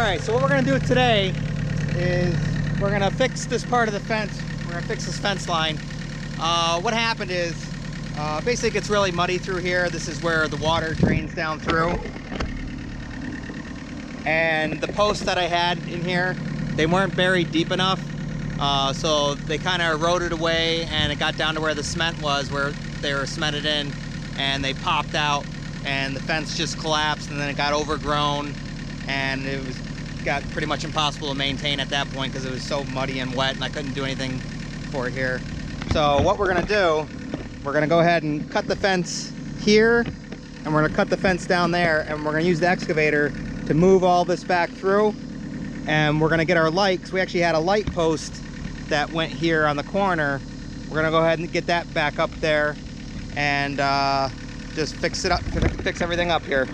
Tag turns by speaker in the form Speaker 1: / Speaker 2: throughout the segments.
Speaker 1: Alright, so what we're going to do today is we're going to fix this part of the fence. We're going to fix this fence line. What happened is, basically it gets really muddy through here. This is where the water drains down through. And the posts that I had in here, they weren't buried deep enough. So they kind of eroded away, and it got down to where the cement was, where they were cemented in, and they popped out, and the fence just collapsed, and then it got overgrown, and it got pretty much impossible to maintain at that point because it was so muddy and wet, and I couldn't do anything for it here. So what we're gonna do, we're gonna go ahead and cut the fence here, and we're gonna cut the fence down there, and we're gonna use the excavator to move all this back through, and we're gonna get our light, because we actually had a light post that went here on the corner. We're gonna go ahead and get that back up there and just fix it up, fix everything up here.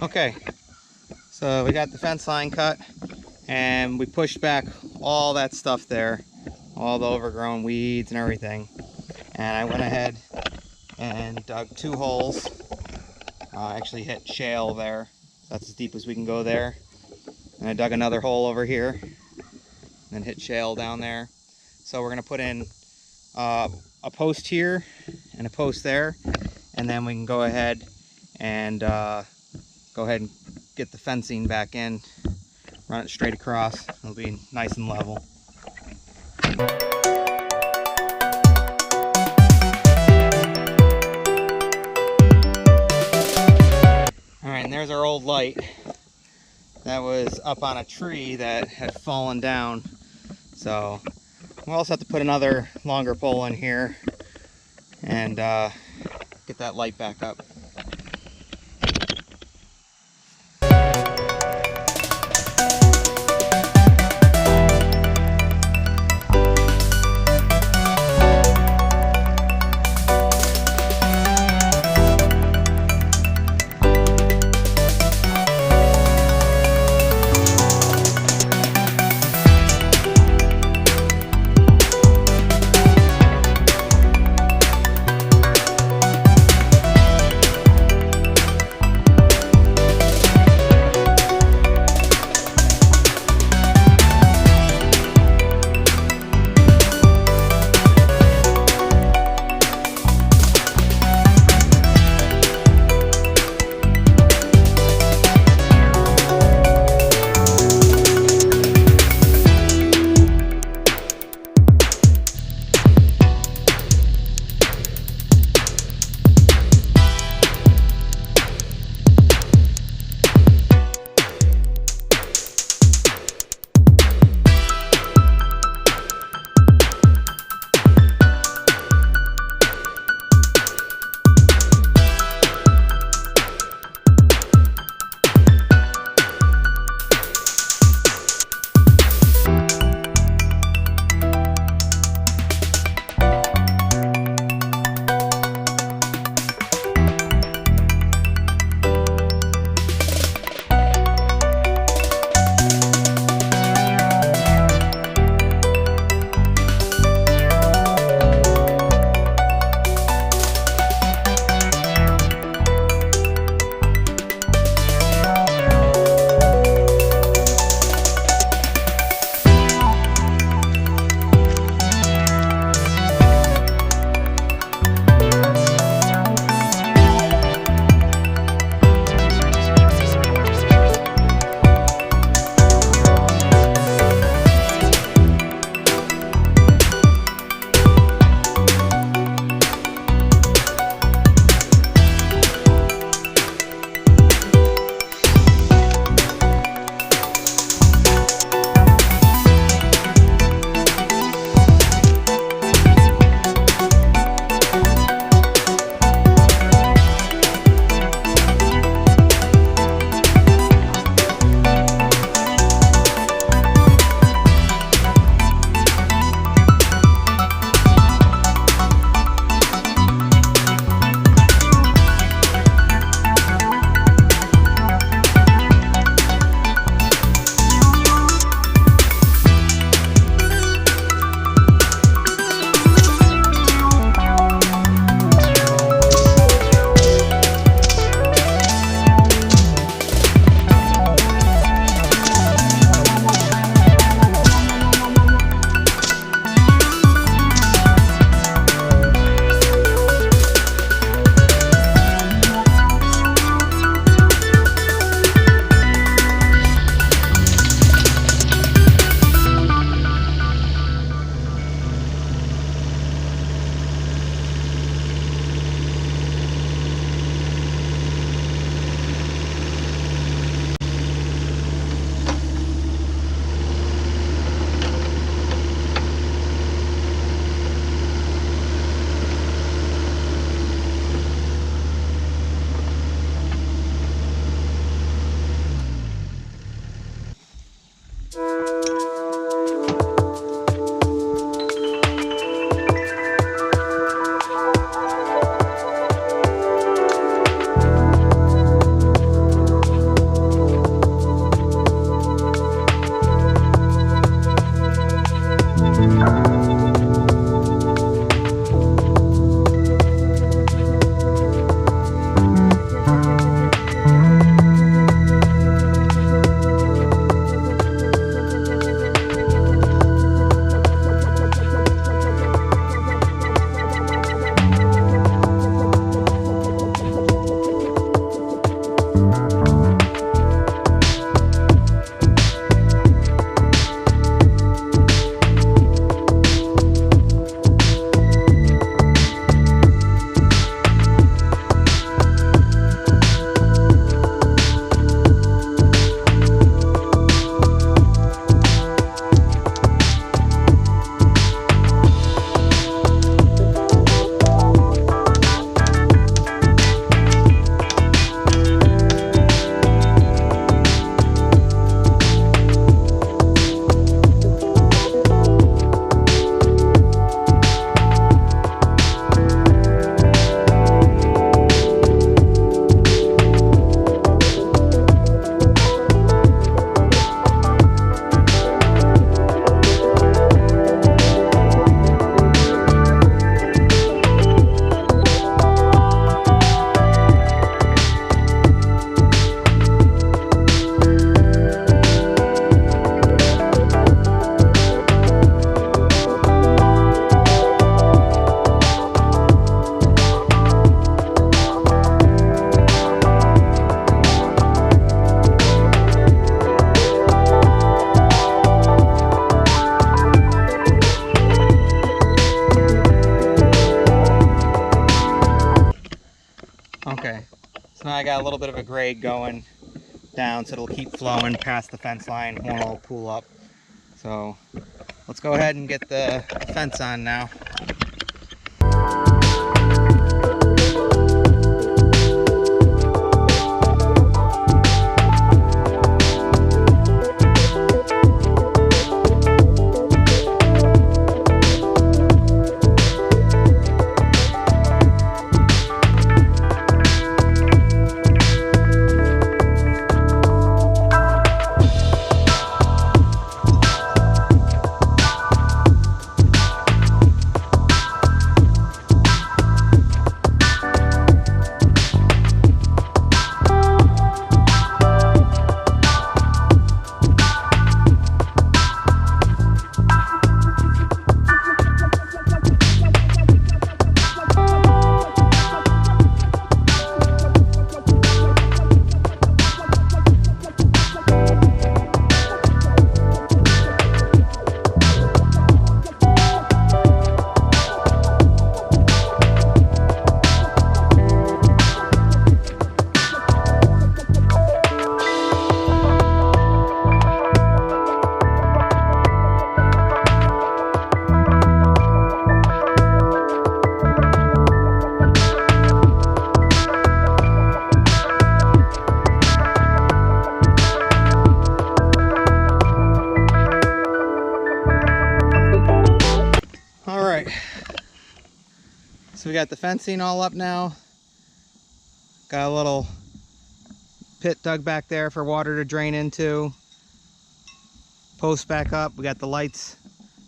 Speaker 1: Okay, so we got the fence line cut and we pushed back all that stuff there, all the overgrown weeds and everything. And I went ahead and dug 2 holes. Actually hit shale there. That's as deep as we can go there. And I dug another hole over here and hit shale down there. So we're gonna put in a post here and a post there, and then we can go ahead and get the fencing back in, run it straight across. It'll be nice and level. Alright, and there's our old light that was up on a tree that had fallen down. So we'll also have to put another longer pole in here and get that light back up. So now I got a little bit of a grade going down, so it'll keep flowing past the fence line, won't all pool up. So let's go ahead and get the fence on now. So we got the fencing all up now. Got a little pit dug back there for water to drain into. Post back up. We got the lights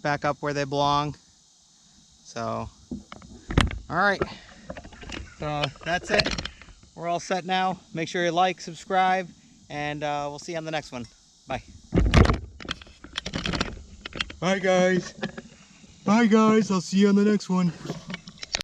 Speaker 1: back up where they belong. So, all right. So that's it. We're all set now. Make sure you like, subscribe, and we'll see you on the next one. Bye. Bye guys. Bye guys. I'll see you on the next one.